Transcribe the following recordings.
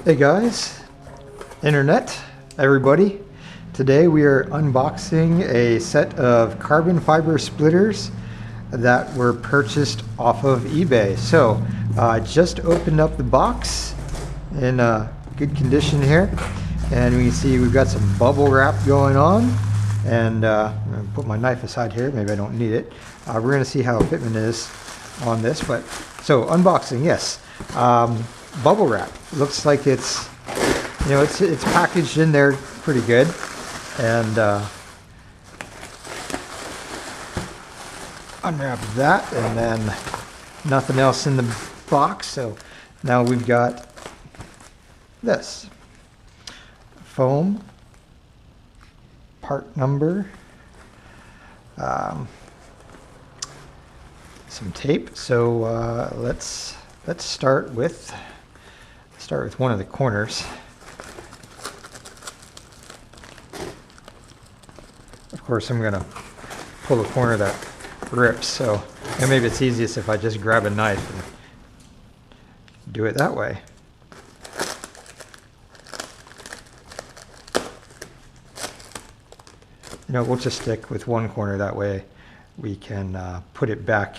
Hey guys, internet, everybody. Today we are unboxing a set of carbon fiber splitters that were purchased off of eBay. So I just opened up the box in good condition here, and we can see we've got some bubble wrap going on. And I'm going to put my knife aside here, maybe I don't need it. We're going to see how fitment is on this. But so unboxing, yes. Bubble wrap. Looks like it's, you know, it's packaged in there pretty good, and unwrap that, and then nothing else in the box. So now we've got this foam, part number, some tape. So let's start with one of the corners. Of course, I'm gonna pull the corner that rips, so and maybe it's easiest if I just grab a knife and do it that way. You know, we'll just stick with one corner, that way we can put it back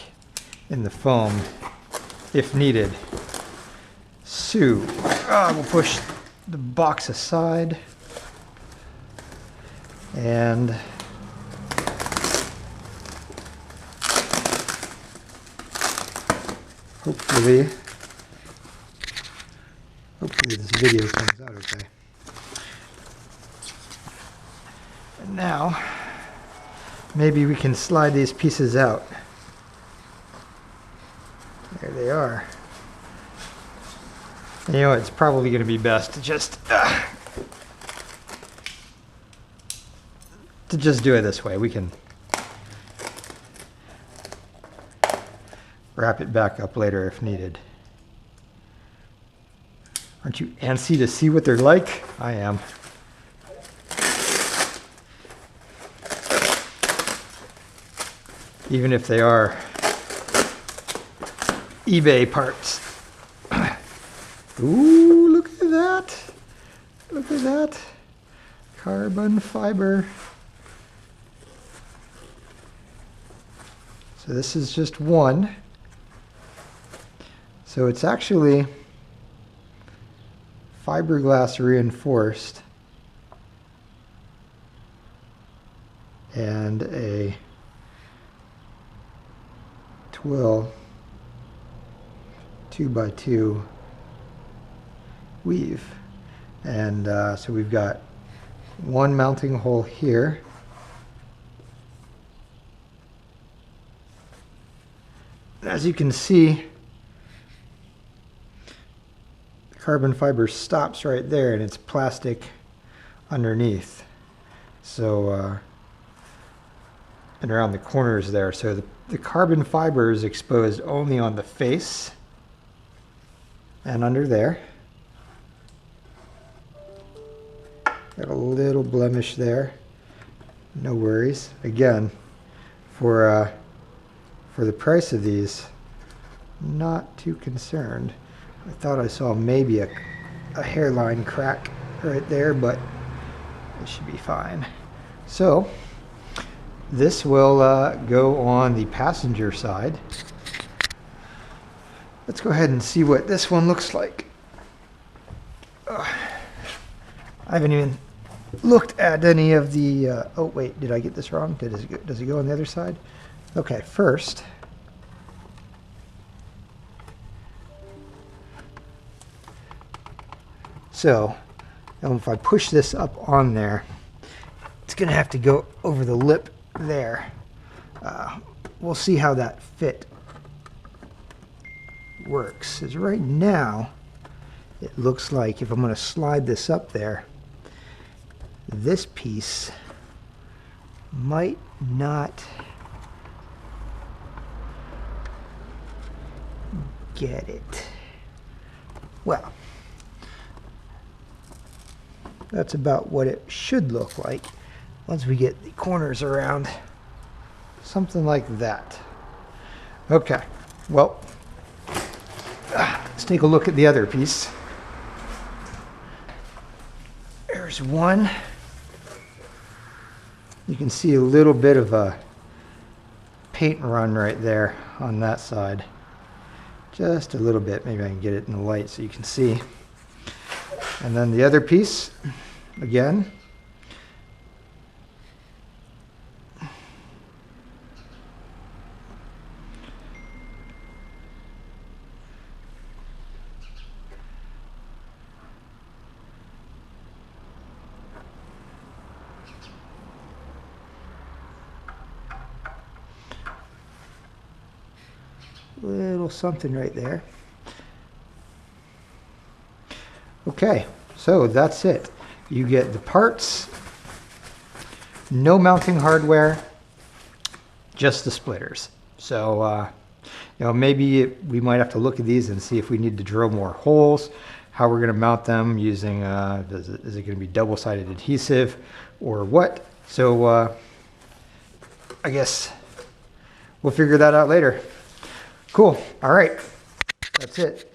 in the foam if needed. So we'll push the box aside, and hopefully this video comes out okay. And now maybe we can slide these pieces out. There they are. You know, it's probably going to be best to just do it this way. We can wrap it back up later if needed. Aren't you antsy to see what they're like? I am. Even if they are eBay parts. Ooh, look at that. Look at that. Carbon fiber. So this is just one. So it's actually fiberglass reinforced and a twill 2x2 weave, and so we've got one mounting hole here, as you can see. The carbon fiber stops right there, and it's plastic underneath, so and around the corners there, so the carbon fiber is exposed only on the face and under there. Got a little blemish there. No worries. Again, for the price of these, not too concerned. I thought I saw maybe a hairline crack right there, but it should be fine. So this will go on the passenger side. Let's go ahead and see what this one looks like. I haven't even looked at any of the, oh wait, did I get this wrong? Does it go on the other side? Okay, first, so if I push this up on there, it's gonna have to go over the lip there. We'll see how that fit works. Because right now, it looks like if I'm gonna slide this up there, this piece might not get it. Well, that's about what it should look like once we get the corners around. Something like that. Okay, well, let's take a look at the other piece. There's one. You can see a little bit of a paint run right there on that side. Just a little bit. Maybe I can get it in the light so you can see. And then the other piece, again. Little something right there. Okay, so that's it. You get the parts, no mounting hardware, just the splitters. So, maybe we might have to look at these and see if we need to drill more holes, how we're going to mount them using, is it going to be double-sided adhesive or what? So, I guess we'll figure that out later. Cool. All right. That's it.